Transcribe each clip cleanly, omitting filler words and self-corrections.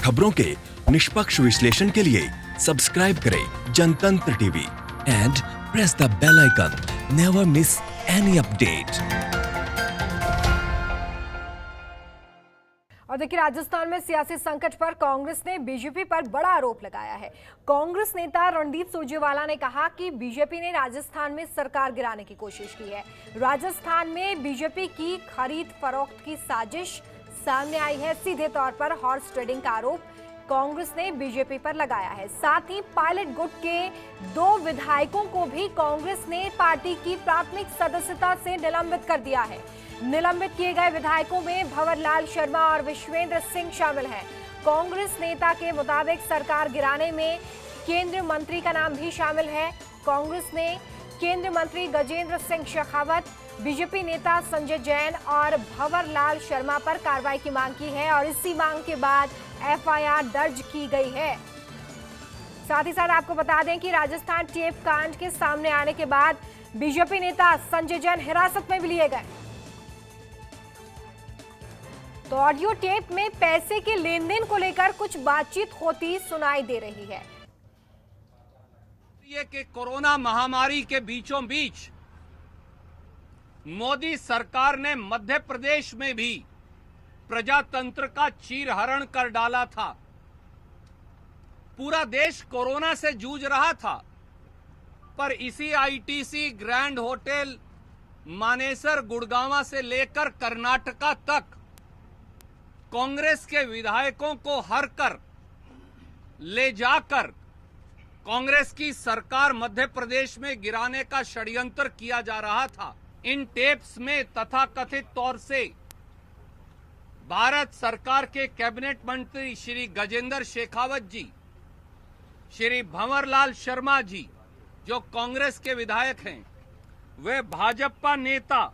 खबरों के निष्पक्ष विश्लेषण के लिए सब्सक्राइब करें Jantantra TV and press the bell icon. Never miss any update. और देखिए, राजस्थान में सियासी संकट पर कांग्रेस ने बीजेपी पर बड़ा आरोप लगाया है। कांग्रेस नेता रणदीप सुरजेवाला ने कहा कि बीजेपी ने राजस्थान में सरकार गिराने की कोशिश की है। राजस्थान में बीजेपी की खरीद फरोख्त की साजिश सामने आई है। सीधे तौर पर हॉर्स ट्रेडिंग का आरोप कांग्रेस ने बीजेपी पर लगाया है। साथ ही पायलट गुट के 2 विधायकों को भी कांग्रेस ने पार्टी की प्राथमिक सदस्यता से निलंबित कर दिया है। निलंबित किए गए विधायकों में भंवरलाल शर्मा और विश्वेंद्र सिंह शामिल हैं। कांग्रेस नेता के मुताबिक सरकार गिराने में केंद्रीय मंत्री का नाम भी शामिल है। कांग्रेस ने केंद्रीय मंत्री गजेंद्र सिंह शेखावत, बीजेपी नेता संजय जैन और भंवरलाल शर्मा पर कार्रवाई की मांग की है और इसी मांग के बाद एफआईआर दर्ज की गई है। साथ ही साथ आपको बता दें कि राजस्थान टेप कांड के सामने आने के बाद बीजेपी नेता संजय जैन हिरासत में भी लिए गए। तो ऑडियो टेप में पैसे के लेन देन को लेकर कुछ बातचीत होती सुनाई दे रही है। ये कि कोरोना महामारी के बीचों बीच मोदी सरकार ने मध्य प्रदेश में भी प्रजातंत्र का चीरहरण कर डाला था। पूरा देश कोरोना से जूझ रहा था, पर इसी ITC, grand hotel, Manesar, Gurgaon से लेकर कर्नाटका तक कांग्रेस के विधायकों को हर कर ले जाकर कांग्रेस की सरकार मध्य प्रदेश में गिराने का षड्यंत्र किया जा रहा था। इन टेप्स में तथाकथित तौर से भारत सरकार के कैबिनेट मंत्री श्री गजेंद्र शेखावत जी, श्री भंवरलाल शर्मा जी, जो कांग्रेस के विधायक हैं, वे भाजपा नेता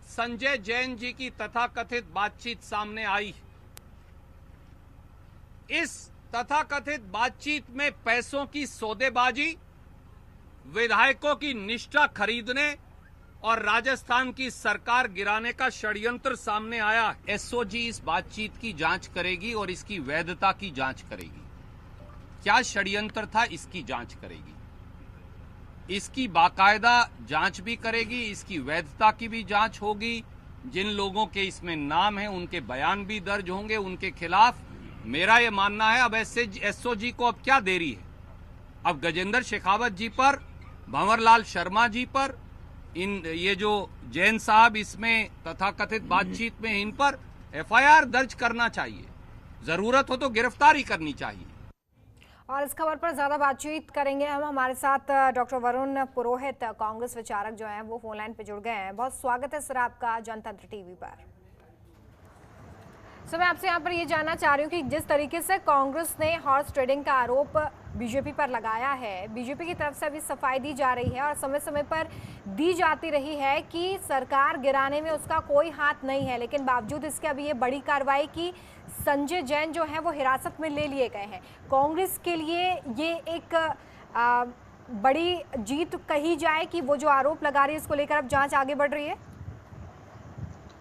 संजय जैन जी की तथाकथित बातचीत सामने आई। इस तथाकथित बातचीत में पैसों की सौदेबाजी, विधायकों की निष्ठा खरीदने और राजस्थान की सरकार गिराने का षड्यंत्र सामने आया। एसओजी इस बातचीत की जांच करेगी और इसकी वैधता की जांच करेगी। क्या षड्यंत्र था, इसकी जांच करेगी। इसकी बाकायदा जांच भी करेगी, इसकी वैधता की भी जांच होगी। जिन लोगों के इसमें नाम है उनके बयान भी दर्ज होंगे उनके खिलाफ। मेरा ये मानना है अब एसओजी को अब क्या देरी है। अब गजेंद्र शेखावत जी पर, भंवरलाल शर्मा जी पर, ये जो जैन साहब इसमें तथाकथित बातचीत में, इन पर एफआईआर दर्ज करना चाहिए। जरूरत हो तो गिरफ्तारी करनी चाहिए। और इस खबर पर ज्यादा बातचीत करेंगे हम। हमारे साथ डॉक्टर वरुण पुरोहित, कांग्रेस विचारक जो हैं, वो फोन लाइन पे जुड़ गए हैं। बहुत स्वागत है सर आपका जनतंत्र टीवी पर। मैं आपसे यहाँ पर ये जानना चाह रही हूँ कि जिस तरीके से कांग्रेस ने हॉर्स ट्रेडिंग का आरोप बीजेपी पर लगाया है, बीजेपी की तरफ से अभी सफाई दी जा रही है और समय समय पर दी जाती रही है कि सरकार गिराने में उसका कोई हाथ नहीं है, लेकिन बावजूद इसके अभी ये बड़ी कार्रवाई की संजय जैन जो है वो हिरासत में ले लिए गए हैं। कांग्रेस के लिए ये एक बड़ी जीत कही जाए कि वो जो आरोप लगा रही है इसको लेकर अब जांच आगे बढ़ रही है।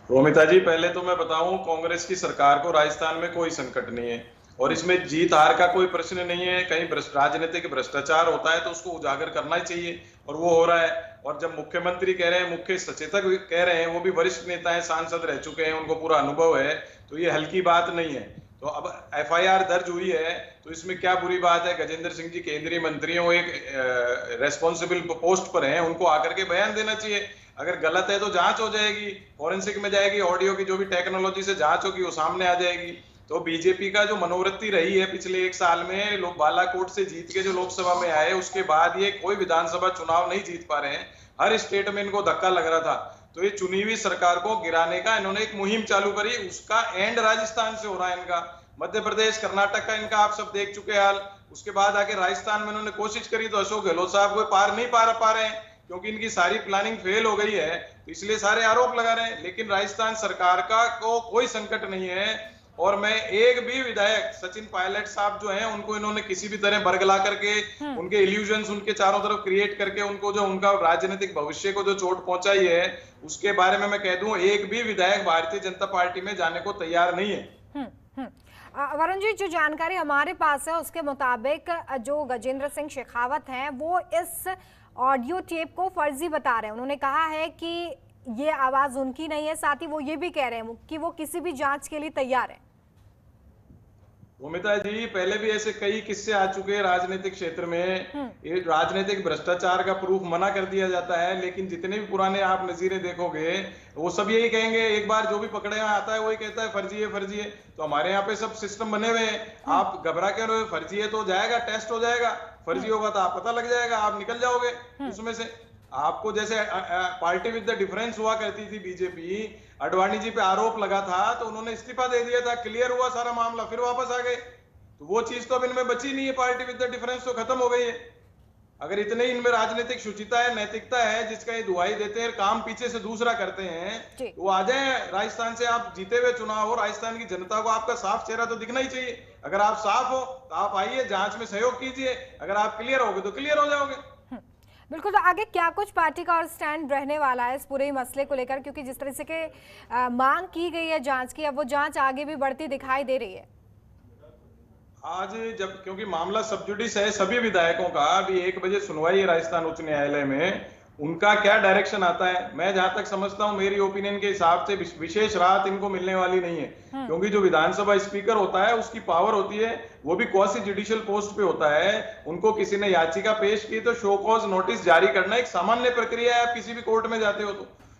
रोमिता जी, पहले तो मैं बताऊं, कांग्रेस की सरकार को राजस्थान में कोई संकट नहीं है और इसमें जीत हार का कोई प्रश्न नहीं है। कहीं राजनीतिक भ्रष्टाचार होता है तो उसको उजागर करना ही चाहिए और वो हो रहा है। और जब मुख्यमंत्री कह रहे हैं, मुख्य सचेतक कह रहे हैं, वो भी वरिष्ठ नेता है, सांसद रह चुके हैं, उनको पूरा अनुभव है, तो ये हल्की बात नहीं है। तो अब एफआईआर दर्ज हुई है तो इसमें क्या बुरी बात है। गजेंद्र सिंह जी केंद्रीय मंत्री हैं, वो एक रेस्पॉन्सिबल पोस्ट पर हैं, उनको आकर के बयान देना चाहिए। अगर गलत है तो जांच हो जाएगी, फॉरेंसिक में जाएगी, ऑडियो की जो भी टेक्नोलॉजी से जांच होगी वो सामने आ जाएगी। तो बीजेपी का जो मनोवृत्ति रही है पिछले 1 साल में, लोग बालाकोट से जीत के जो लोकसभा में आए, उसके बाद ये कोई विधानसभा चुनाव नहीं जीत पा रहे हैं। हर स्टेट में इनको धक्का लग रहा था। तो ये चुनी हुई सरकार को गिराने का इन्होंने एक मुहिम चालू करी, उसका एंड राजस्थान से हो रहा है इनका। मध्य प्रदेश, कर्नाटक का इनका आप सब देख चुके हाल। उसके बाद आके राजस्थान में इन्होंने कोशिश करी तो अशोक गहलोत साहब को पार नहीं पा रहे हैं, क्योंकि इनकी सारी प्लानिंग फेल हो गई है, तो इसलिए सारे आरोप लगा रहे हैं। लेकिन राजस्थान सरकार का को कोई संकट नहीं है। और मैं एक भी विधायक, सचिन पायलट साहब जो हैं, उनको इन्होंने किसी भी तरह बरगला करके, उनके इल्यूजन्स उनके चारों तरफ क्रिएट करके, उनको जो उनका राजनीतिक भविष्य को जो चोट पहुंचाई है, उसके बारे में मैं कह दूं, एक भी विधायक भारतीय जनता पार्टी में जाने को तैयार नहीं है। वरुण जी, जो जानकारी हमारे पास है उसके मुताबिक जो गजेंद्र सिंह शेखावत हैं वो इस ऑडियो टेप को फर्जी बता रहे हैं। उन्होंने कहा है कि ये आवाज उनकी नहीं है, साथ ही वो ये भी कह रहे हैं कि वो किसी भी जांच के लिए तैयार है। भूमिता जी, पहले भी ऐसे कई किस्से आ चुके हैं राजनीतिक क्षेत्र में। ये राजनीतिक भ्रष्टाचार का प्रूफ मना कर दिया जाता है, लेकिन जितने भी पुराने आप नजीरे देखोगे वो सब यही कहेंगे, एक बार जो भी पकड़े में आता है वही कहता है फर्जी है फर्जी है। तो हमारे यहाँ पे सब सिस्टम बने हुए हैं। आप घबरा के रहो, फर्जी है तो जाएगा, टेस्ट हो जाएगा, फर्जी होगा तो आप पता लग जाएगा, आप निकल जाओगे उसमें से। आपको जैसे पार्टी विद द डिफरेंस हुआ करती थी बीजेपी, अडवाणी जी पे आरोप लगा था तो उन्होंने इस्तीफा दे दिया था, क्लियर हुआ सारा मामला, फिर वापस आ गए। तो वो चीज तो अब इनमें बची नहीं है, पार्टी विद द डिफरेंस तो खत्म हो गई है। अगर इतने इनमें राजनीतिक शुचिता है, नैतिकता है, जिसका ये दुहाई देते हैं, काम पीछे से दूसरा करते हैं, तो आ जाए राजस्थान से। आप जीते हुए चुनाव हो, राजस्थान की जनता को आपका साफ चेहरा तो दिखना ही चाहिए। अगर आप साफ हो तो आप आइए, जांच में सहयोग कीजिए, अगर आप क्लियर होगे तो क्लियर हो जाओगे। बिल्कुल। तो आगे क्या कुछ पार्टी का और स्टैंड रहने वाला है इस पूरे मसले को लेकर, क्योंकि जिस तरह से के मांग की गई है जांच की, अब वो जांच आगे भी बढ़ती दिखाई दे रही है। आज जब, क्योंकि मामला सब जुडिस है सभी विधायकों का, अभी 1 बजे सुनवाई है राजस्थान उच्च न्यायालय में, उनका क्या डायरेक्शन आता है, मैं जहां तक समझता हूं, मेरी ओपिनियन के हिसाब से विशेष राहत इनको मिलने वाली नहीं है। क्योंकि जो विधानसभा स्पीकर होता है उसकी पावर होती है, वो भी क्वासी जुडिशियल पोस्ट पे होता है। उनको किसी ने याचिका पेश की तो शो कॉज नोटिस जारी करना एक सामान्य प्रक्रिया है, आप किसी भी कोर्ट में जाते हो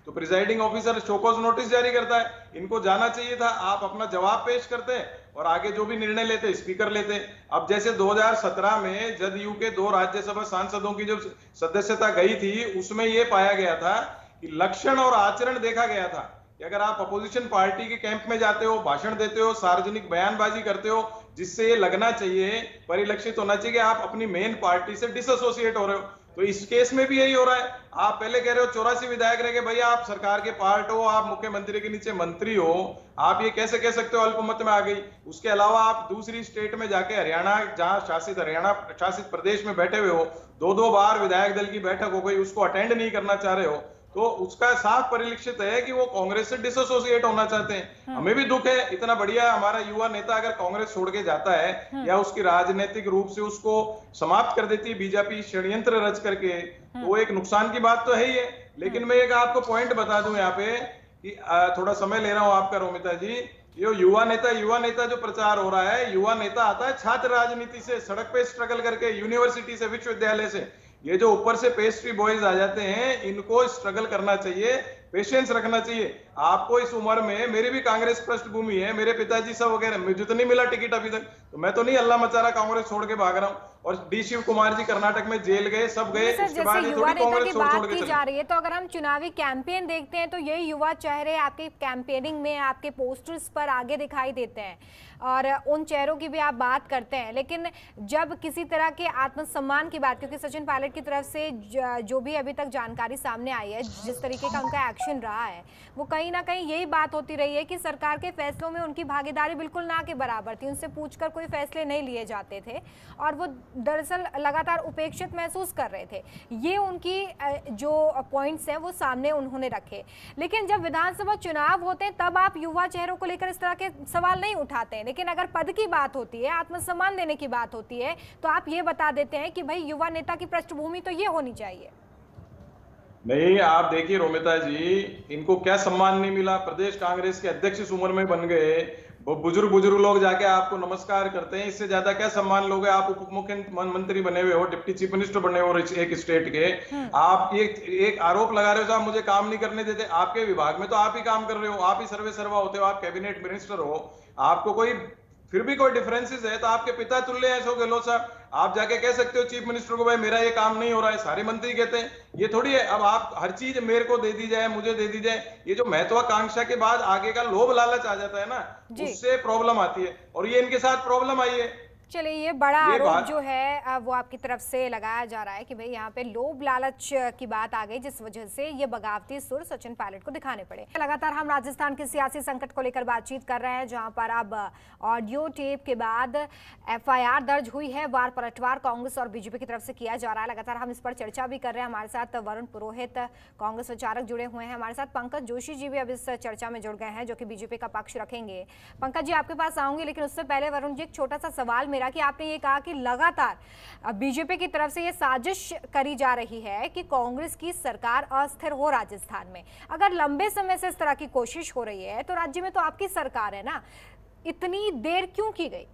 तो presiding officer show cause notice जारी करता है। इनको जाना चाहिए था, आप अपना जवाब पेश करते और आगे जो भी निर्णय लेते स्पीकर लेते। अब जैसे 2017 में जदयू के 2 राज्यसभा सांसदों की जो सदस्यता गई थी, उसमें यह पाया गया था कि लक्षण और आचरण देखा गया था कि अगर आप अपोजिशन पार्टी के कैंप में जाते हो, भाषण देते हो, सार्वजनिक बयानबाजी करते हो, जिससे ये लगना चाहिए, परिलक्षित होना चाहिए कि आप अपनी मेन पार्टी से डिसएसोसिएट हो रहे हो। तो इस केस में भी यही हो रहा है। आप पहले कह रहे हो 84 विधायक रह गए, भैया आप सरकार के पार्ट हो, आप मुख्यमंत्री के नीचे मंत्री हो, आप ये कैसे कह सकते हो अल्पमत में आ गई। उसके अलावा आप दूसरी स्टेट में जाके, हरियाणा हरियाणा शासित प्रदेश में बैठे हुए हो, 2 बार विधायक दल की बैठक हो गई, उसको अटेंड नहीं करना चाह रहे हो, तो उसका साफ परिलक्षित है कि वो कांग्रेस से डिसएसोसिएट होना चाहते हैं। हमें भी दुख है, इतना बढ़िया हमारा युवा नेता अगर कांग्रेस छोड़ के जाता है या उसकी राजनीतिक रूप से उसको समाप्त कर देती है बीजेपी षड्यंत्र रच करके, तो वो एक नुकसान की बात तो है ही है। लेकिन मैं एक आपको पॉइंट बता दूं यहाँ पे कि थोड़ा समय ले रहा हूं आपका रोमिता जी, ये युवा नेता जो प्रचार हो रहा है, युवा नेता आता है छात्र राजनीति से, सड़क पे स्ट्रगल करके, यूनिवर्सिटी से, विश्वविद्यालय से। ये जो ऊपर से पेस्ट्री बॉयज आ जाते हैं, इनको स्ट्रगल करना चाहिए, पेशेंस रखना चाहिए। आपको इस उम्र में, मेरी भी कांग्रेस पृष्ठभूमि है, मेरे पिताजी सब वगैरह, मुझे तो नहीं मिला टिकट अभी तक, तो मैं तो नहीं अल्लाह मचा रहा कांग्रेस छोड़ के भाग रहा हूँ। और डी शिव कुमार जी कर्नाटक में जेल गए, सब गए, उसके बाद ये थोड़ी कांग्रेस छोड़ के जा रही है। तो अगर हम चुनावी कैंपेन देखते हैं तो यही युवा चेहरे आपके कैंपेनिंग में, आपके पोस्टर्स पर आगे दिखाई देते हैं और उन चेहरों की भी आप बात करते हैं। लेकिन जब किसी तरह के आत्मसम्मान की बात, क्योंकि सचिन पायलट की तरफ से जो भी अभी तक जानकारी सामने आई है, जिस तरीके का उनका एक्शन रहा है, वो कहीं ना कहीं यही बात होती रही है कि सरकार के फैसलों में उनकी भागीदारी बिल्कुल ना के बराबर थी, उनसे पूछकर कोई फैसले नहीं लिए जाते थे और वो दरअसल लगातार उपेक्षित महसूस कर रहे थे। ये उनकी जो पॉइंट्स हैं वो सामने उन्होंने रखे। लेकिन जब विधानसभा चुनाव होते हैं तब आप युवा चेहरों को लेकर इस तरह के सवाल नहीं उठाते हैं, लेकिन अगर पद की बात होती है, आत्मसम्मान देने की बात होती है, तो आप ये बता देते हैं कि भाई युवा नेता की पृष्ठभूमि तो ये होनी चाहिए। नहीं, आप देखिए रोमिता जी, इनको क्या सम्मान नहीं मिला। प्रदेश कांग्रेस के अध्यक्ष इस उम्र में बन गए, बुजुर्ग लोग जाके आपको नमस्कार करते हैं, इससे ज्यादा क्या सम्मान लोगे। आप उप मुख्यमंत्री बने हुए हो, डिप्टी चीफ मिनिस्टर बने हो एक स्टेट के, आप एक आरोप लगा रहे हो साहब मुझे काम नहीं करने देते। आपके विभाग में तो आप ही काम कर रहे हो, आप ही सर्वे सर्वा होते हो, आप कैबिनेट मिनिस्टर हो, आपको कोई फिर भी कोई डिफरेंसेस है तो आपके पिता तुल्य हैं अशोक गहलोत साहब, आप जाके कह सकते हो चीफ मिनिस्टर को भाई मेरा ये काम नहीं हो रहा है। सारे मंत्री कहते हैं, ये थोड़ी है अब आप हर चीज मेरे को दे दी जाए, मुझे दे दी जाए। ये जो महत्वाकांक्षा के बाद आगे का लोभ लालच आ जाता है ना, उससे प्रॉब्लम आती है और ये इनके साथ प्रॉब्लम आई है। चलिए, ये बड़ा आरोप जो है वो आपकी तरफ से लगाया जा रहा है कि भाई यहाँ पे लोभ लालच की बात आ गई, जिस वजह से ये बगावती सुर सचिन पायलट को दिखाने पड़े। लगातार हम राजस्थान के सियासी संकट को लेकर बातचीत कर रहे हैं, जहां पर अब ऑडियो टेप के बाद FIR दर्ज हुई है। वार पलटवार कांग्रेस और बीजेपी की तरफ से किया जा रहा है। लगातार हम इस पर चर्चा भी कर रहे हैं। हमारे साथ वरुण पुरोहित, कांग्रेस विचारक, जुड़े हुए हैं। हमारे साथ पंकज जोशी जी भी अब इस चर्चा में जुड़ गए हैं, जो कि बीजेपी का पक्ष रखेंगे। पंकज जी, आपके पास आऊंगी, लेकिन उससे पहले वरुण जी, एक छोटा सा सवाल मेरा कि आपने ये कहा कि लगातार बीजेपी की तरफ से ये साजिश करी जा रही है कि कांग्रेस की सरकार अस्थिर हो राजस्थान में। अगर लंबे समय से इस तरह की कोशिश हो रही है तो राज्य में तो आपकी सरकार है ना, इतनी देर क्यों की गई?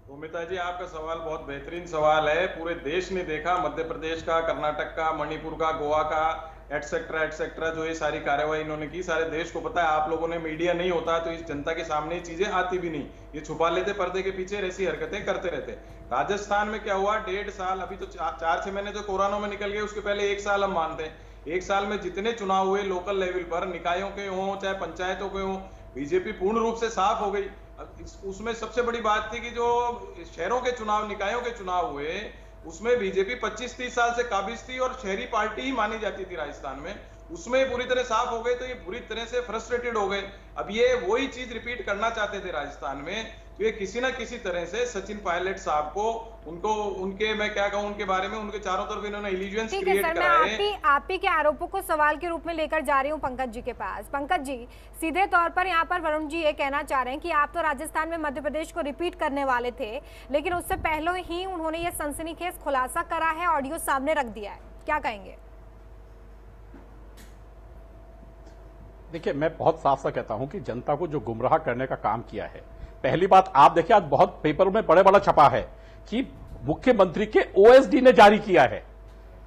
भूमिता जी, आपका सवाल बहुत बेहतरीन सवाल है। पूरे देश ने देखा, मध्य प्रदेश का, कर्नाटक का, मणिपुर का, गोवा का, एटसेट्रा जो ये सारी कार्रवाई इन्होंने की, सारे देश को पता है। आप लोगों ने, मीडिया नहीं होता तो इस जनता के सामने ये चीजें आती भी नहीं, ये छुपा लेते पर्दे के पीछे, ऐसी हरकतें करते रहते। राजस्थान में क्या हुआ, 1.5 साल, अभी तो 4-6 महीने तो कोरोना में निकल गए, उसके पहले 1 साल हम मानते हैं। 1 साल में जितने चुनाव हुए लोकल लेवल पर, निकायों के हों चाहे पंचायतों के हों, बीजेपी पूर्ण रूप से साफ हो गई। उसमें सबसे बड़ी बात थी कि जो शहरों के चुनाव, निकायों के चुनाव हुए, उसमें बीजेपी 25-30 साल से काबिज थी और शहरी पार्टी ही मानी जाती थी राजस्थान में, उसमें पूरी तरह साफ हो गए। तो ये पूरी तरह से फ्रस्ट्रेटेड हो गए। अब ये वही चीज रिपीट करना चाहते थे राजस्थान में, तो ये किसी ना किसी तरह से सचिन पायलट साहब को, उनको, उनके, मैं क्या कहूं, उनके बारे में, उनके चारों तरफ इन्होंने इल्यूजन्स क्रिएट कराए हैं। मैं आप ही के आरोपों को सवाल के रूप में लेकर जा रही हूं पंकज जी के पास। पंकज जी, सीधे तौर पर यहाँ पर वरुण जी ये कहना चाह रहे हैं कि आप तो राजस्थान में मध्य प्रदेश को रिपीट करने वाले थे, लेकिन उससे पहले ही उन्होंने ये सनसनीखेज खुलासा करा है, ऑडियो सामने रख दिया है। क्या कहेंगे? देखिए, मैं बहुत साफ सा कहता हूं कि जनता को जो गुमराह करने का काम किया है, पहली बात आप देखिए, आज बहुत पेपर में बड़ा छपा है कि मुख्यमंत्री के OSD ने जारी किया है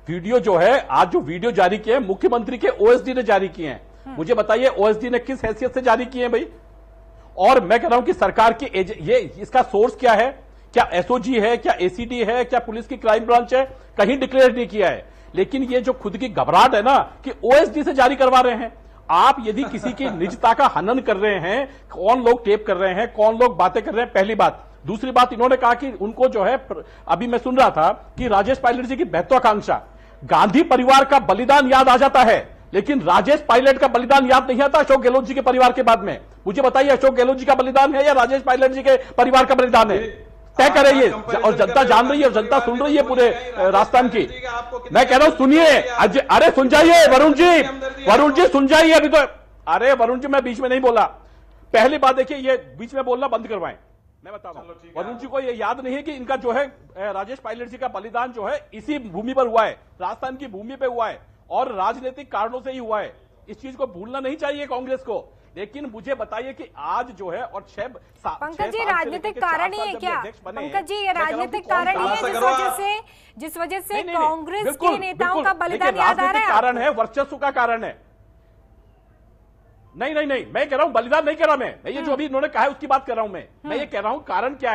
वीडियो। जो है, आज जो वीडियो जारी किए हैं मुख्यमंत्री के OSD ने जारी किए हैं। मुझे बताइए OSD ने किस हैसियत से जारी किए हैं भाई? और मैं कह रहा हूं कि सरकार की ये इसका सोर्स क्या है? क्या SOG है, क्या ACD है, क्या पुलिस की क्राइम ब्रांच है? कहीं डिक्लेयर नहीं किया है। लेकिन ये जो खुद की घबराहट है ना कि OSD से जारी करवा रहे हैं। आप यदि किसी की निजता का हनन कर रहे हैं, कौन लोग टेप कर रहे हैं, कौन लोग बातें कर रहे हैं, पहली बात। दूसरी बात, इन्होंने कहा कि उनको जो है, अभी मैं सुन रहा था कि राजेश पायलट जी की महत्वाकांक्षा, गांधी परिवार का बलिदान याद आ जाता है, लेकिन राजेश पायलट का बलिदान याद नहीं आता अशोक गहलोत जी के परिवार के बाद में। मुझे बताइए, अशोक गहलोत जी का बलिदान है या राजेश पायलट जी के परिवार का बलिदान है? तय करे ये, और जनता जान रही है, जनता सुन रही है पूरे राजस्थान की। मैं कह रहा हूं, सुनिए, अरे सुन जाइए वरुण जी सुन जाइए। अभी तो, अरे वरुण जी, मैं बीच में नहीं बोला। पहली बात देखिए, ये बीच में बोलना बंद करवाएं। मैं बता रहा हूं, वरुण जी को ये याद नहीं है कि इनका जो है राजेश पायलट जी का बलिदान जो है इसी भूमि पर हुआ है, राजस्थान की भूमि पर हुआ है, और राजनीतिक कारणों से ही हुआ है। इस चीज को भूलना नहीं चाहिए कांग्रेस को। लेकिन मुझे बताइए कि आज जो है, और पंकज जी, राजनीतिक कारण ही है क्या? पंकज जी, ये राजनीतिक कारण ही है जिस वजह से कांग्रेस के नेताओं का बलिदान याद आ रहा है? कारण है, वर्चस्व का कारण है। नहीं, मैं कह रहा हूं बलिदान नहीं कह रहा मैं ये जो अभी इन्होंने कहा है उसकी बात कर रहा हूं मैं ये कह रहा हूं कारण क्या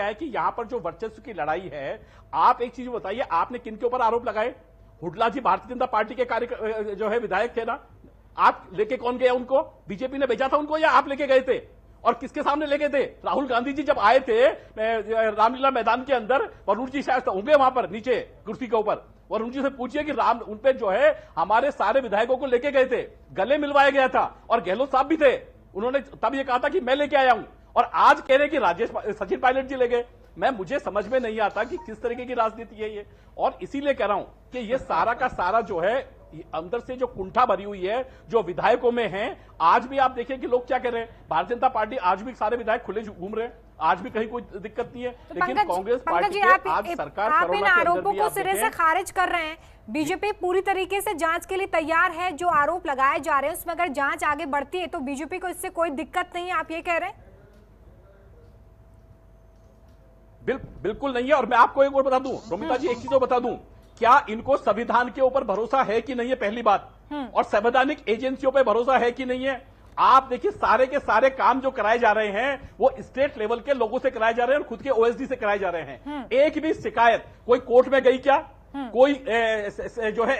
है कि यहां पर जो वर्चस्व की लड़ाई है। आप एक चीज बताइए, आपने किनके ऊपर आरोप लगाए? हुडला जी भारतीय जनता पार्टी के कार्य जो है विधायक थे ना, आप लेके कौन गया उनको? बीजेपी ने भेजा था उनको या आप लेके गए थे? और किसके सामने लेके थे? राहुल गांधी जी जब आए थे रामलीला मैदान के अंदर, वरुण जी शायद होंगे वहां पर नीचे कुर्सी के ऊपर, वरुण जी से पूछिए कि उन पे जो है हमारे सारे विधायकों को लेके गए थे, गले मिलवाया गया था, और गहलोत साहब भी थे। उन्होंने तब ये कहा था कि मैं लेके आया हूं, और आज कह रहे कि सचिन पायलट जी ले गए। मुझे समझ में नहीं आता कि किस तरीके की राजनीति है ये। और इसीलिए कह रहा हूं कि ये सारा का सारा जो है अंदर से जो कुंठा भरी हुई है जो विधायकों में है। आज भी आप देखिए कि लोग क्या कह रहे हैं, भारतीय जनता पार्टी आज भी सारे विधायक खुले घूम रहे हैं, आज भी कहीं कोई दिक्कत नहीं है। लेकिन कांग्रेस पार्टी आज सरकार आप इन आरोपों को सिरे से खारिज कर रहे हैं। बीजेपी पूरी तरीके से जांच के लिए तैयार है। जो आरोप लगाए जा रहे हैं उसमें अगर जांच आगे बढ़ती है तो बीजेपी को इससे कोई दिक्कत नहीं है, आप ये कह रहे हैं? बिल्कुल नहीं है। और मैं आपको एक और बता दूं, रोमिता जी, एक चीज और बता दूं, क्या इनको संविधान के ऊपर भरोसा है कि नहीं है, पहली बात, और संवैधानिक एजेंसियों पर भरोसा है कि नहीं है। आप देखिए, सारे के सारे काम जो कराए जा रहे हैं वो स्टेट लेवल के लोगों से कराए जा रहे हैं और खुद के OSD से कराए जा रहे हैं। एक भी शिकायत कोई कोर्ट में गई क्या? कोई जो है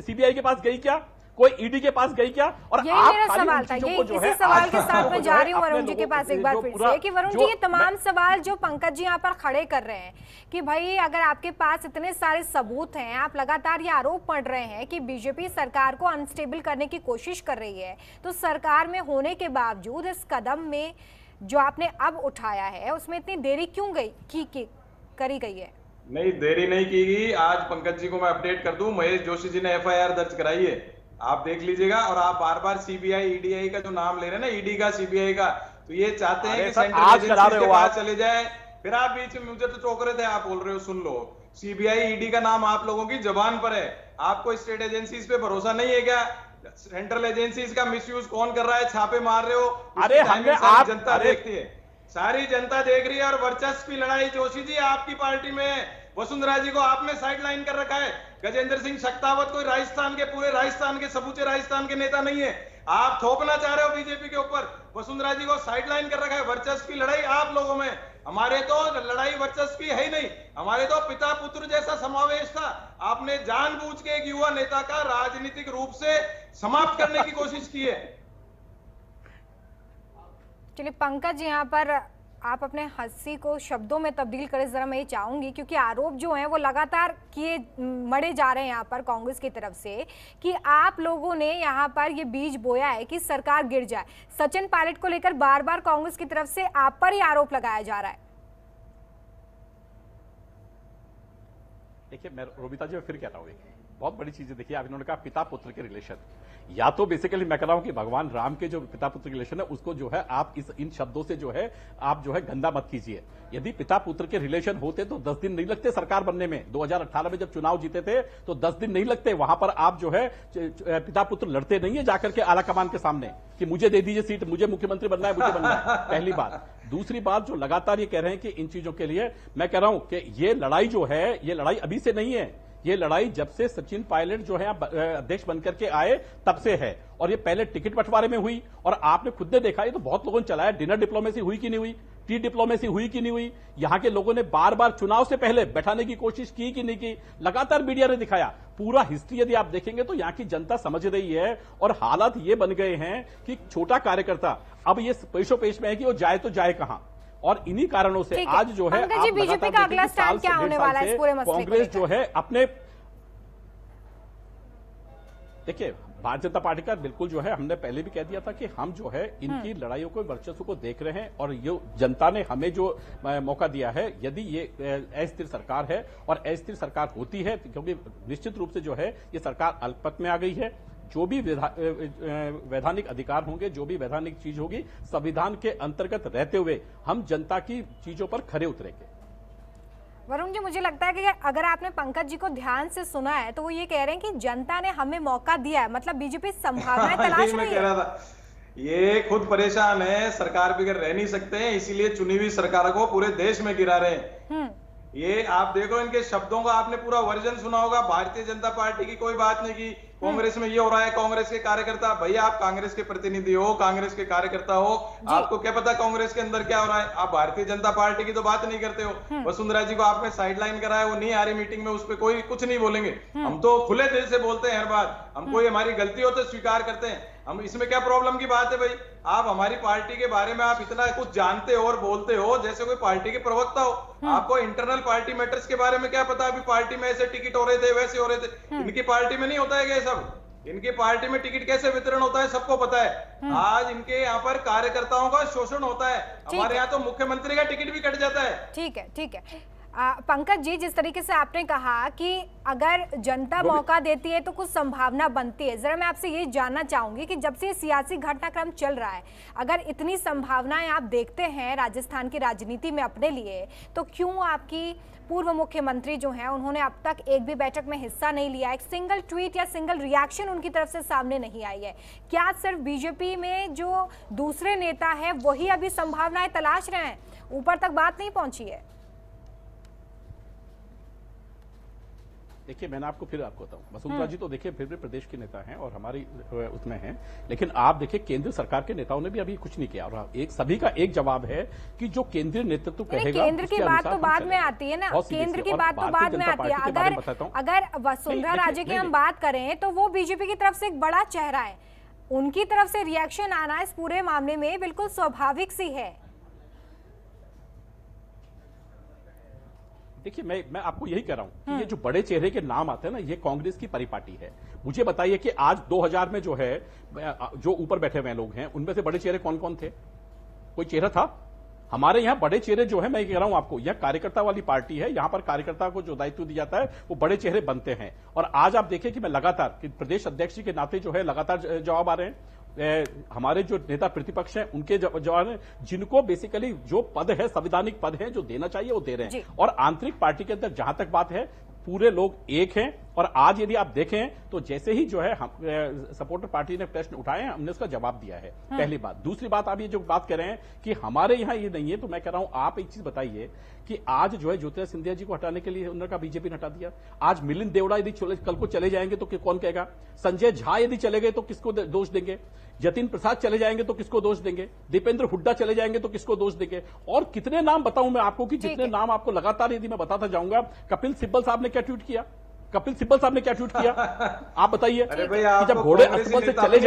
CBI के पास गई क्या? कोई ईडी के पास गई क्या? और यही मेरा सवाल था, ये इसी सवाल के साथ मैं जा रही हूँ वरुण जी के पास एक बार फिर से, कि वरुण जी ये तमाम सवाल जो पंकज जी यहाँ पर खड़े कर रहे हैं कि भाई अगर आपके पास इतने सारे सबूत हैं, आप लगातार ये आरोप पढ़ रहे हैं कि बीजेपी सरकार को अनस्टेबल करने की कोशिश कर रही है, तो सरकार में होने के बावजूद इस कदम में जो आपने अब उठाया है उसमें इतनी देरी क्यों करी गई है? नहीं, देरी नहीं की गई। आज पंकज जी को मैं अपडेट कर दूं, महेश जोशी जी ने एफआईआर दर्ज कराई है, आप देख लीजिएगा। और आप बार बार सीबीआई ईडीआई का जो नाम ले रहे हैं ना, ईडी का सीबीआई का, तो ये चाहते हैं कि सेंट्रल एजेंसी के पास चले जाए। फिर आप बीच में मुझे तो चौंक रहे थे, आप बोल रहे हो, सुन लो, सीबीआई ईडी का नाम आप लोगों की जबान पर है, आपको स्टेट एजेंसीज पे भरोसा नहीं है क्या? सेंट्रल एजेंसीज का मिसयूज कौन कर रहा है? छापे मार रहे हो, अरे हमने आप जनता देखती है, सारी जनता देख रही है। और वर्चस्व की लड़ाई जोशी जी आपकी पार्टी में, वसुंधरा जी को आपने साइडलाइन कर रखा है, गजेंद्र सिंह शेखावत कोई राजस्थान के, पूरे राजस्थान के, समूचे राजस्थान के नेता नहीं है, आप थोपना चाह रहे हो बीजेपी के ऊपर, वसुंधरा जी को साइडलाइन कर रखा है। वर्चस्व की लड़ाई आप लोगों में, हमारे तो लड़ाई वर्चस्व की है ही नहीं, हमारे तो पिता पुत्र जैसा समावेश था। आपने जानबूझ के एक युवा नेता का राजनीतिक रूप से समाप्त करने की कोशिश की है। चलिए पंकज, यहाँ पर आप अपने हंसी को शब्दों में तब्दील करें जरा, मैं ये चाहूंगी, क्योंकि आरोप जो हैं वो लगातार किए मढ़े जा रहे हैं यहाँ पर कांग्रेस की तरफ से कि आप लोगों ने यहाँ पर ये बीज बोया है कि सरकार गिर जाए। सचिन पायलट को लेकर बार बार कांग्रेस की तरफ से आप पर ही आरोप लगाया जा रहा है। देखिए, मैं रोबिता जी, मैं फिर कहता हूँ, बहुत बड़ी चीज है। देखिए, आप इन्होंने कहा पिता पुत्र के रिलेशन, या तो बेसिकली मैं कह रहा हूं कि भगवान राम के जो पिता पुत्र के रिलेशन है उसको जो है आप इन शब्दों से जो है आप जो है गंदा मत कीजिए। यदि पिता पुत्र के रिलेशन होते तो 10 दिन नहीं लगते सरकार बनने में। 2018 में जब चुनाव जीते थे तो 10 दिन नहीं लगते, वहां पर आप जो है पिता पुत्र लड़ते नहीं है जाकर के आला कमान के सामने कि मुझे दे दीजिए सीट, मुझे मुख्यमंत्री बनना है, मुझे बनना है। पहली बात। दूसरी बात, जो लगातार ये कह रहे हैं कि इन चीजों के लिए, मैं कह रहा हूं कि ये लड़ाई जो है, ये लड़ाई अभी से नहीं है, ये लड़ाई जब से सचिन पायलट जो है अध्यक्ष बनकर के आए तब से है। और ये पहले टिकट बंटवारे में हुई, और आपने खुद ने देखा, ये तो बहुत लोगों ने चलाया, डिनर डिप्लोमेसी हुई कि नहीं हुई, टी डिप्लोमेसी हुई कि नहीं हुई, यहां के लोगों ने बार बार चुनाव से पहले बैठाने की कोशिश की कि नहीं की, लगातार मीडिया ने दिखाया। पूरा हिस्ट्री यदि आप देखेंगे तो यहां की जनता समझ रही है। और हालात ये बन गए हैं कि छोटा कार्यकर्ता अब ये पेशो पेश में है कि वो जाए तो जाए कहां। और इन्हीं कारणों से आज जो है बीजेपी का अगला स्टैंड क्या होने वाला है इस पूरे मसले को? कांग्रेस जो है अपने, देखिए, भारतीय जनता पार्टी का बिल्कुल जो है, हमने पहले भी कह दिया था कि हम जो है इनकी लड़ाइयों को, वर्चस्व को देख रहे हैं। और ये जनता ने हमें जो मौका दिया है, यदि ये अस्थिर सरकार है और अस्थिर सरकार होती है, क्योंकि निश्चित रूप से जो है ये सरकार अल्पमत में आ गई है, जो भी वैधानिक अधिकार होंगे, जो भी वैधानिक चीज होगी, संविधान के अंतर्गत रहते हुए हम जनता की चीजों पर खरे उतरेंगे। वरुण जी, मुझे लगता है कि अगर आपने पंकज जी को ध्यान से सुना है तो वो ये कह रहे हैं कि जनता ने हमें मौका दिया है, मतलब बीजेपी संभावनाएं तलाश रही है। ये खुद परेशान है, सरकार बिगड़ रह नहीं सकते हैं, इसीलिए चुनी हुई सरकार को पूरे देश में गिरा रहे हैं। ये आप देखो, इनके शब्दों का आपने पूरा वर्जन सुना होगा। भारतीय जनता पार्टी की कोई बात नहीं की, कांग्रेस में ये हो रहा है, कांग्रेस के कार्यकर्ता, भैया आप कांग्रेस के प्रतिनिधि हो, कांग्रेस के कार्यकर्ता हो, आपको क्या पता कांग्रेस के अंदर क्या हो रहा है? आप भारतीय जनता पार्टी की तो बात नहीं करते हो। वसुंधरा जी को आपने साइडलाइन कराया, वो नहीं आ रही मीटिंग में, उस पर कोई कुछ नहीं बोलेंगे। हम तो खुले दिल से बोलते हैं हर बात, हम कोई हमारी गलती हो तो स्वीकार करते हैं, हम इसमें क्या प्रॉब्लम की बात है भाई? आप हमारी पार्टी के बारे में आप इतना कुछ जानते हो और बोलते हो जैसे कोई पार्टी के प्रवक्ता हो। आपको इंटरनल पार्टी मैटर्स के बारे में क्या पता? अभी पार्टी में ऐसे टिकट हो रहे थे, वैसे हो रहे थे, इनकी पार्टी में नहीं होता है क्या सब? इनकी पार्टी में टिकट कैसे वितरण होता है सबको पता है। आज इनके यहाँ पर कार्यकर्ताओं का शोषण होता है, हमारे यहाँ तो मुख्यमंत्री का टिकट भी कट जाता है। ठीक है, ठीक है। पंकज जी, जिस तरीके से आपने कहा कि अगर जनता मौका देती है तो कुछ संभावना बनती है, जरा मैं आपसे ये जानना चाहूंगी कि जब से ये सियासी घटनाक्रम चल रहा है, अगर इतनी संभावनाएं आप देखते हैं राजस्थान की राजनीति में अपने लिए, तो क्यों आपकी पूर्व मुख्यमंत्री जो हैं उन्होंने अब तक एक भी बैठक में हिस्सा नहीं लिया, एक सिंगल ट्वीट या सिंगल रिएक्शन उनकी तरफ से सामने नहीं आई है? क्या सिर्फ बीजेपी में जो दूसरे नेता है वही अभी संभावनाएं तलाश रहे हैं, ऊपर तक बात नहीं पहुंची है? देखिए मैंने आपको बताऊं, वसुंधरा जी तो देखिए फिर भी प्रदेश के नेता हैं और हमारी उसमें हैं, लेकिन आप देखिए केंद्र सरकार के नेताओं ने भी अभी कुछ नहीं किया। और एक सभी का एक जवाब है कि जो केंद्रीय नेतृत्व कहेगा, केंद्र की बात तो बाद में आती है ना, केंद्र की बात तो बाद में आती है। अगर वसुंधरा राजे की हम बात करें तो वो बीजेपी की तरफ से एक बड़ा चेहरा है, उनकी तरफ से रिएक्शन आना इस पूरे मामले में बिल्कुल स्वाभाविक सी है। देखिए मैं आपको यही कह रहा हूं कि ये जो बड़े चेहरे के नाम आते हैं ना, ये कांग्रेस की परिपाटी है। मुझे बताइए कि आज 2000 में जो है, जो ऊपर बैठे हुए लोग हैं, उनमें से बड़े चेहरे कौन कौन थे? कोई चेहरा था? हमारे यहाँ बड़े चेहरे जो है, मैं कह रहा हूं आपको, यह कार्यकर्ता वाली पार्टी है, यहां पर कार्यकर्ता को जो दायित्व दिया जाता है वो बड़े चेहरे बनते हैं। और आज आप देखिए कि मैं लगातार कि प्रदेश अध्यक्ष जी के नाते जो है लगातार जवाब आ रहे हैं। हमारे जो नेता प्रतिपक्ष हैं उनके जवाब हैं, जिनको बेसिकली जो पद है, संवैधानिक पद है जो देना चाहिए वो दे रहे हैं। और आंतरिक पार्टी के अंदर जहां तक बात है, पूरे लोग एक हैं। और आज यदि आप देखें तो जैसे ही जो है हम सपोर्टर पार्टी ने प्रश्न उठाए हैं, हमने उसका जवाब दिया है। पहली बात। दूसरी बात, आप ये जो बात कर रहे हैं कि हमारे यहाँ ये नहीं है, तो मैं कह रहा हूं आप एक चीज बताइए कि आज जो है ज्योतिरादित्य सिंधिया जी को हटाने के लिए उन्होंने बीजेपी ने हटा दिया। आज मिलिंद देवड़ा यदि कल को चले जाएंगे तो कौन कहेगा? संजय झा यदि चले गए तो किसको दोष देंगे? जतिन प्रसाद चले जाएंगे तो किसको दोष देंगे? दीपेंद्र हुड्डा चले जाएंगे तो किसको दोष देंगे? और कितने नाम बताऊं मैं आपको कि जितने नाम आपको लगातार यदि मैं बताता जाऊंगा। कपिल सिब्बल साहब ने क्या ट्वीट किया? आप बताइए कि जब घोड़े अस्तबल से चले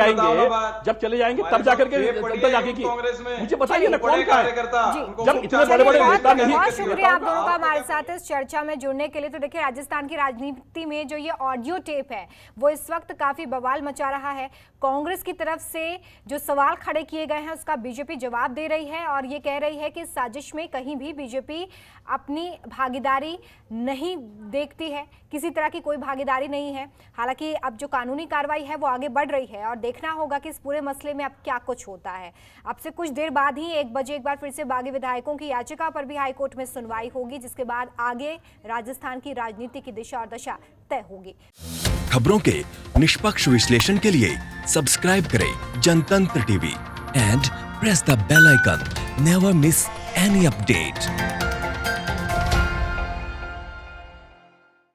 जाएंगे, तब जाकर के जनता जागेगी। मुझे बताइए ना कौन का है जब इतने बड़े बड़े नेता नहीं। बहुत शुक्रिया आप दोनों का हमारे साथ इस चर्चा में जुड़ने के लिए। तो देखिए, राजस्थान की राजनीति में जो ये ऑडियो टेप है वो इस वक्त काफी बवाल मचा रहा है। कांग्रेस की तरफ से जो सवाल खड़े किए गए हैं उसका बीजेपी जवाब दे रही है और ये कह रही है कि साजिश में कहीं भी बीजेपी अपनी भागीदारी नहीं देखती है, किसी तरह की कोई भागीदारी नहीं है। हालांकि अब जो कानूनी कार्रवाई है वो आगे बढ़ रही है और देखना होगा कि इस पूरे मसले में अब क्या कुछ होता है। अब से कुछ देर बाद ही 1 बजे एक बार फिर से बागी विधायकों की याचिका पर भी हाईकोर्ट में सुनवाई होगी, जिसके बाद आगे राजस्थान की राजनीति की दिशा और दशा तय होगी। खबरों के निष्पक्ष विश्लेषण के लिए सब्सक्राइब करें Jantantra TV and press the bell icon. Never miss any update.